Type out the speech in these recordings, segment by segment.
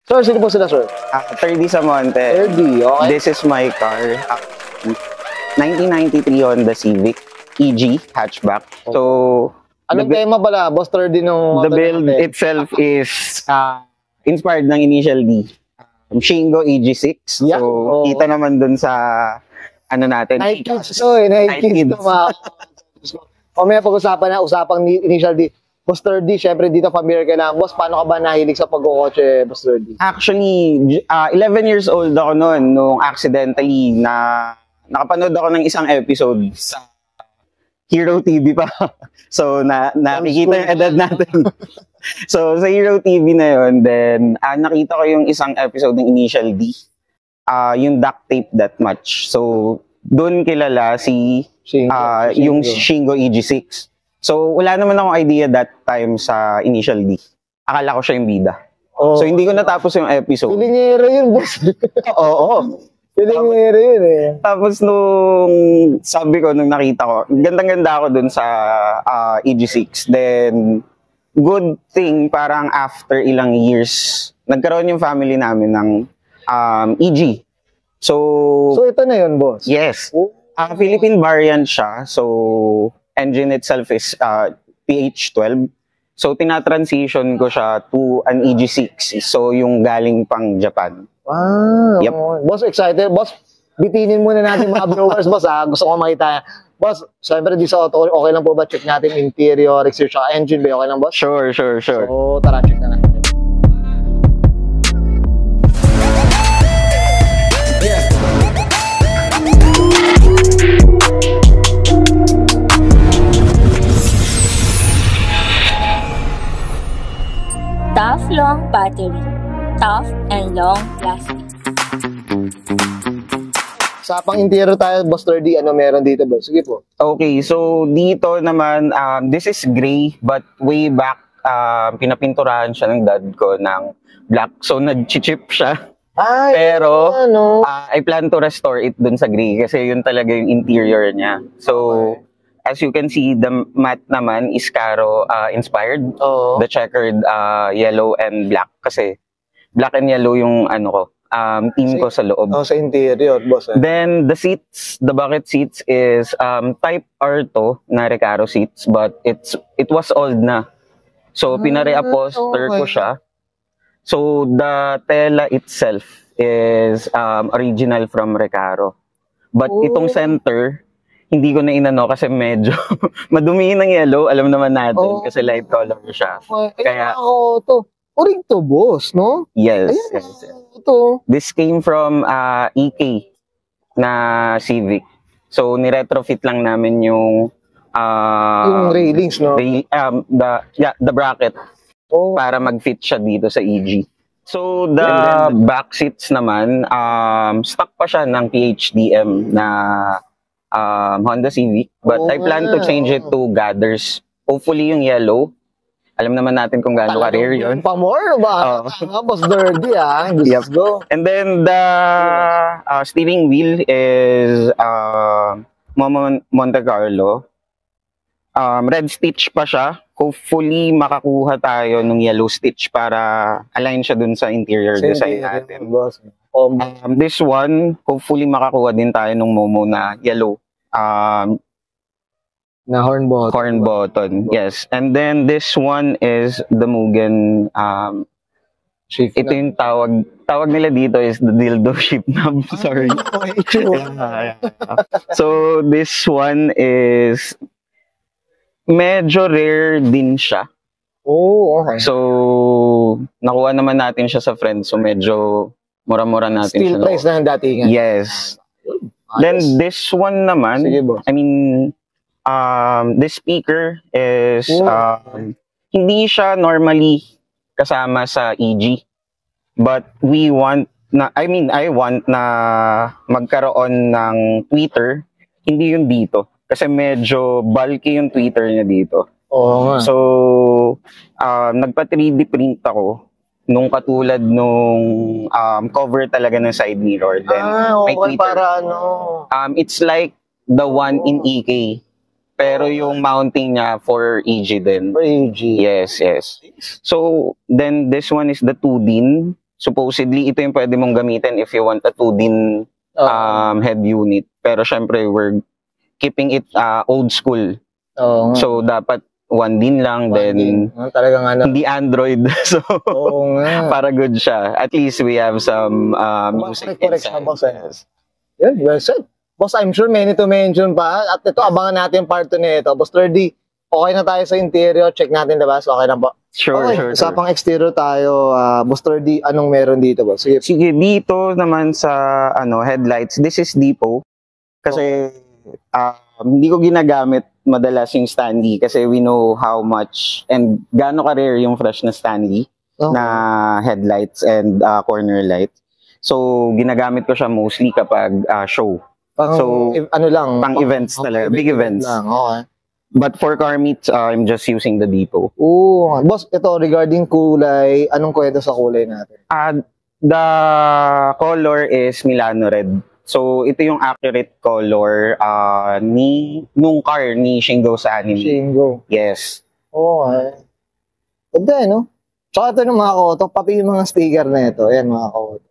Sir, sino po sila, sir? 30 Samonte. 30, okay. This is my car. 1993 Honda Civic EG hatchback. So, anong tema pala, Boss 30 nung... The build itself is inspired ng Initial D. Shingo EG6. Yeah. So, kita naman dun sa ano natin. Night Kids to eh. Night Kids to mga... O may pag-usapan na, usapang Initial D. Boss 30, syempre dito familiar ka na. Boss, paano ka ba nahilig sa pagkukotse, Boss 30? Actually, 11 years old ako noon nung accidentally na nakapanood ako ng isang episode sa Hero TV pa. So, nakikita yung edad natin. So, sa Hero TV na yun, then nakita ko yung isang episode ng Initial D. Yung duct tape that much. So, doon kilala si yung Shingo EG6. So, wala naman akong idea that time sa Initial D. Akala ko siya yung bida. Oh. So, hindi ko natapos yung episode. Pilingero yun, boss. Oo. Pilingero yun eh. Tapos nung sabi ko, nung nakita ko, gandang-ganda ako dun sa EG6. Then, good thing, parang after ilang years, nagkaroon yung family namin ng EG. So, ito na yun, boss? Yes. Philippine variant siya. So, engine itself is PH12. So, tinatransition ko siya to an EG6. So, yung galing pang Japan. Wow. Yep. Boss, excited. Boss, bitinin muna natin mga viewers, boss. Gusto ko makita. Boss, syempre di sa auto, okay lang po ba check natin interior, exterior, engine ba? Okay lang, boss? Sure. So, tara, check na natin. Tough long battery. Tough and long lasting. Sa pang interior tayo, Boss 30, ano meron dito, boss? Sige po. Okay, so dito naman, this is gray, but way back, pinapinturahan siya ng dad ko ng black. So, nag-chip siya. Ay, pero, ano? I plan to restore it dun sa gray kasi yun talaga yung interior niya. So, as you can see, the matte naman is Caro inspired. Oo. The checkered yellow and black kasi black and yellow yung ano ko, team ko sa loob. Sa interior, boss. Then the seats, the bucket seats is type R to na Recaro seats, but it was old na. So pinare-upholster ko siya. So the tela itself is original from Recaro. But itong center, hindi ko na inano kasi medyo madumi ng yellow, alam naman natin kasi light color siya. Kaya to. Uring to, boss, no? Yes. Ito. This came from EK na Civic. So ni-retrofit lang namin yung railings, no? The bracket para mag-fit siya dito sa EG. So the back seats naman stock pa siya ng PHDM na Honda Civic, but I plan to change it to gathers. Hopefully yung yellow. Alam naman natin kung gaano ka-rare yun. Pa-more ba? Boss 30, Let's go. And then the steering wheel is Monte Carlo. Red stitch pa siya. Hopefully makakuha tayo ng yellow stitch para align siya dun sa interior design natin. This one, hopefully makakuha din tayo ng Momo na yellow. Na horn button. Horn button, yes. And then this one is the Mugen. Ito yung tawag nila dito is the dildo ship knob. Sorry. So this one is medyo rare din siya. Oh, okay. So nakuha naman natin siya sa friend. So medyo mura-mura natin siya. Still price na ang datingan. Yes. Then this one naman, I mean, this speaker is hindi siya normally kasama sa EG, but I want na magkaroon ng tweeter, hindi yung dito kasi medyo bulky yung tweeter niya dito. So nagpa 3D print ako nung katulad nung cover talaga ng side mirror. Then may tweeter. Para it's like the one in EK. Pero yung mounting niya for EG din. For EG. Yes. So, then this one is the 2DIN. supposedly, ito yung pwede mong gamitin if you want a 2-din head unit. Pero syempre, we're keeping it old school. So, dapat 1-din lang, then talagang hindi Android. So, para good siya. At least we have some music inside. Yes. Yun, well said. Boss, I'm sure many to mention pa. At ito, abangan natin part 2 nito. Boss 3D, okay na tayo sa interior. Check natin labas. Okay na ba? Sure, okay, sure. Sa pang exterior tayo, Boss 3D, anong meron dito, boss? Sige, dito naman sa headlights, this is Depo. Kasi hindi ko ginagamit madalas yung Stanley kasi we know how much and gaano ka-rare yung fresh na Stanley na headlights and corner lights. So, ginagamit ko siya mostly kapag show. Pang events talaga, big events. Lang, okay. But for car meets, I'm just using the Depo. Boss, ito regarding kulay, anong kwento sa kulay natin? The color is Milano Red. So, ito yung accurate color nung car ni Shingo sa anime. Shingo. Yes. Okay. Ganda, no? Tsaka ito ng mga koto, pati yung mga sticker na ito. Ayan, mga koto.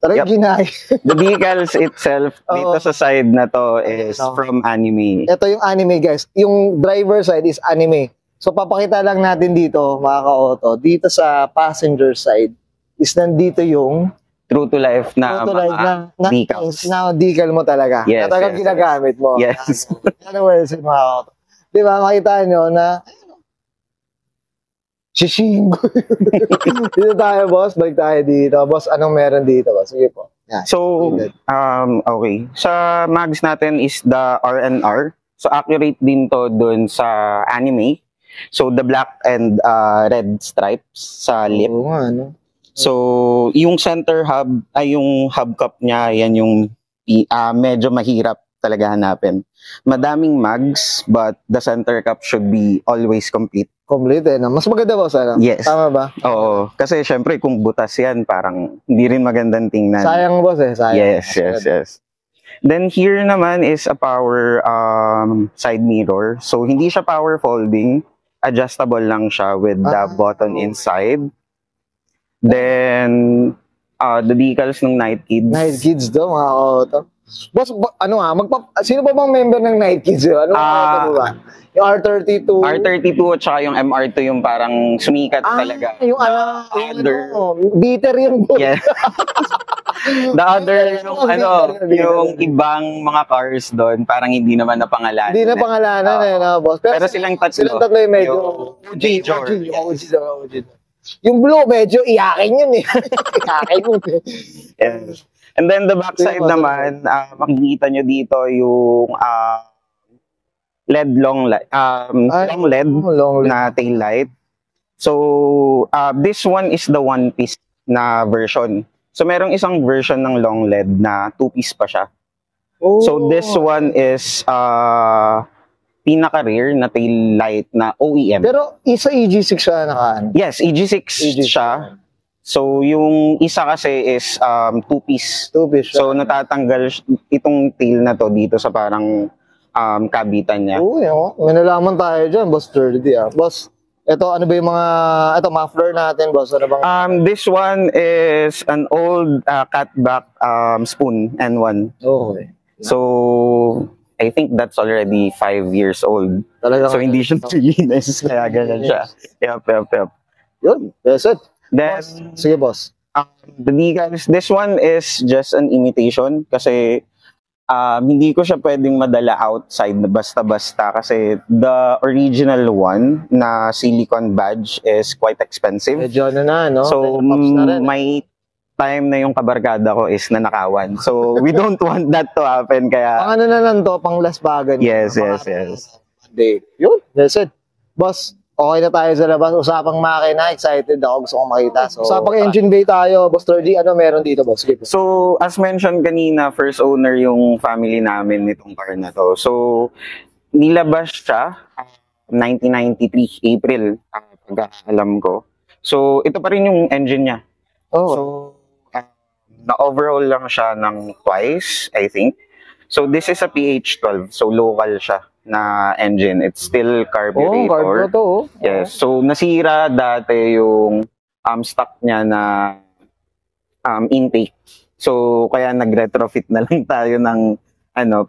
Talagang ginaya. The decals itself, dito sa side na to is from anime. Ito yung anime, guys. Yung driver side is anime. So, papakita lang natin dito, mga ka-auto. Dito sa passenger side is nandito yung true to life na decals. Na decal mo talaga. Yes, na talagang ginagamit mo. Yes. Ano well, mga ka-auto. Di ba, makita nyo na si Shingo. Dito tayo, boss. Balik tayo dito. Boss, anong meron dito, boss? Sige po. Yeah. So, okay. Sa mags natin is the R&R. So, accurate din to dun sa anime. So, the black and red stripes sa lip. So, yung center hub, ay yung hubcap niya, yan yung medyo mahirap talaga hanapin. Madaming mags, but the center cap should be always complete. Complete, no? Mas maganda ba, sana? Yes. Tama ba? Oo. Kasi syempre, kung butas yan, parang hindi rin magandang tingnan. Sayang, boss, sayang. Yes. Then here naman is a power side mirror. So, hindi siya power folding. Adjustable lang siya with the button inside. Then, the decals ng Night Kids. Night Kids daw, mga auto. Boss, sino ba bang member ng Night Kids? Ano auto ba? Yung R32? R32 at saka yung MR2 yung parang sumikat talaga. Yung bitter yung boss. Yeah. The other, yung ibang mga cars doon, parang hindi naman napangalanan. Hindi napangalanan, boss. Pero silang tatlo yung medyo OG. Yung blue, medyo iyakin yun eh. Iyakin yun eh. Yes. And then the backside naman, makikita nyo dito yung LED long LED na tail light. So, this one is the one-piece na version. So, merong isang version ng long LED na 2-piece pa siya. So, this one is pinaka-rare na tail light na OEM. Pero isa EG6 siya naka. Yes, EG6 siya. So, yung isa kasi is 2-piece. 2-piece siya. So, natatanggal itong tail na to dito sa parang kabitan niya. May nalaman tayo dyan, Boss 30. Boss, ito, ano ba yung mga, muffler natin, boss? Ano bang? This one is an old catback spoon, N1. Okay. So, I think that's already 5 years old. Talaga so, hindi siya linis, kaya ganyan siya. Yep. Yun, that's it. Then, sige, boss. The decals, this one is just an imitation kasi hindi ko siya pwedeng madala outside na basta-basta kasi the original one na silicone badge is quite expensive. Medyo no? So, may time na yung kabarkada ko is nanakawan. So, we don't want that to happen. Kaya, pang na lang to, pang Las Bagan. Yes. Yun, that's it. Boss, okay na tayo sa labas. Usapang makina, excited ako. Gusto kong makita. So, usapang engine bay tayo. Boss 30, ano meron dito, boss? Sige po. So, as mentioned kanina, first owner yung family namin nitong car na to. So, nilabas siya 1993, April, pagkakalam ko. So, ito pa rin yung engine niya. So, na-overhaul lang siya ng twice, I think. So, this is a PH12. So, local siya na engine. It's still carburetor. Carbo to. Yes. So, nasira dati yung stock niya na intake. So, kaya nag-retrofit na lang tayo ng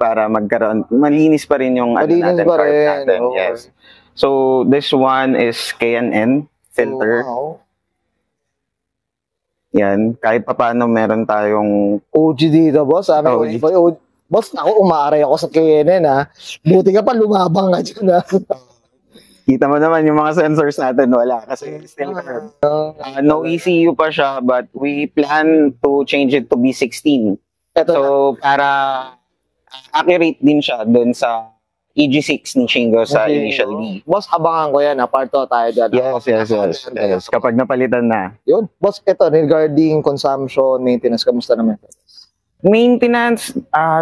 para magkaroon, malinis pa rin yung Malinis natin, pa carb rin, natin. okay. Yes. So, this one is K&N filter. Wow. Yan, kahit pa paano meron tayong OG dito, boss. Boss, ako umaaray ako sa KNN, ha. Buti ka pa lumabang ka dyan, ha. kita mo naman yung mga sensors natin, wala kasi still curve. No ECU pa siya, but we plan to change it to B16. Ito So, para accurate din siya doon sa EG6 ni Shingo sa initial D. Boss, abangan ko yan, ha. Part 2 tayo dyan. Yes. Kapag napalitan na. Yun. Boss, ito, regarding consumption, maintenance, kamusta naman? Maintenance,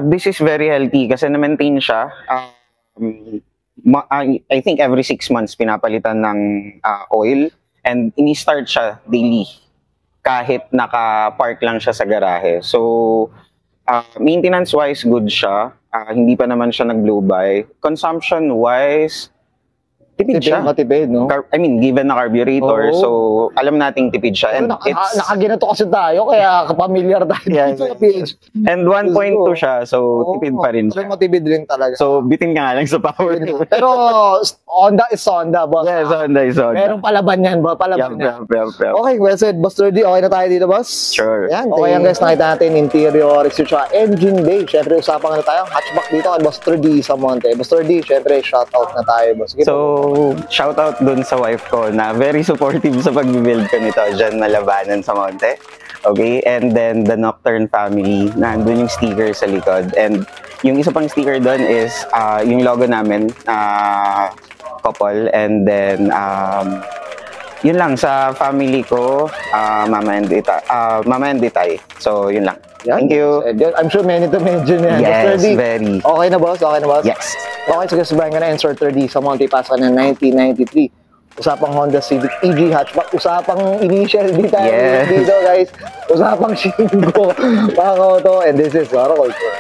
this is very healthy kasi na-maintain siya. I think every 6 months pinapalitan ng oil and ini-start siya daily kahit naka-park lang siya sa garahe. So, maintenance-wise, good siya. Hindi pa naman siya nag-blow by. Consumption-wise, tipid siya. Matipid, no? Given na carburetor, so alam nating tipid siya. And nakaginato kasi tayo, kaya kapamilyar tayo dito sa PH. And 1.2 siya, so tipid pa rin siya. So, matipid rin talaga. So, bitin ka nga lang sa power. Pero, Honda is Honda, boss. Yes, Honda is Honda. Merong palaban yan, boss. Palaban yan. Yep. Okay, well said. Boss 30, okay na tayo dito, boss? Sure. Yan, okay yan guys, nakita natin interior, exterior, engine bay. Siyempre, usapan na tayo. Hatchback dito kay Boss 30 sa Monte. Boss 30, siyempre, shoutout na tayo, boss. So, shout out dun sa wife ko na very supportive sa pag-build ko nito dyan na labanan sa Monte. Okay, and then the Nocturne family, nandun yung sticker sa likod. And yung isa pang sticker dun is yung logo namin, couple. And then, yun lang, sa family ko, Mama and Itay. So, yun lang. Yan. Thank you. I'm sure many to mention yan. Yes, Boss 30. very. Okay na, boss? Okay na, boss? Yes. Okay, so kasabayan ka na, Ensor 30 sa Monte Pasca na 1993. Usapang Honda Civic EG hatchback. Usapang initial D tayo dito, guys. Usapang Shingo. Mga auto. And this is Sara Culture.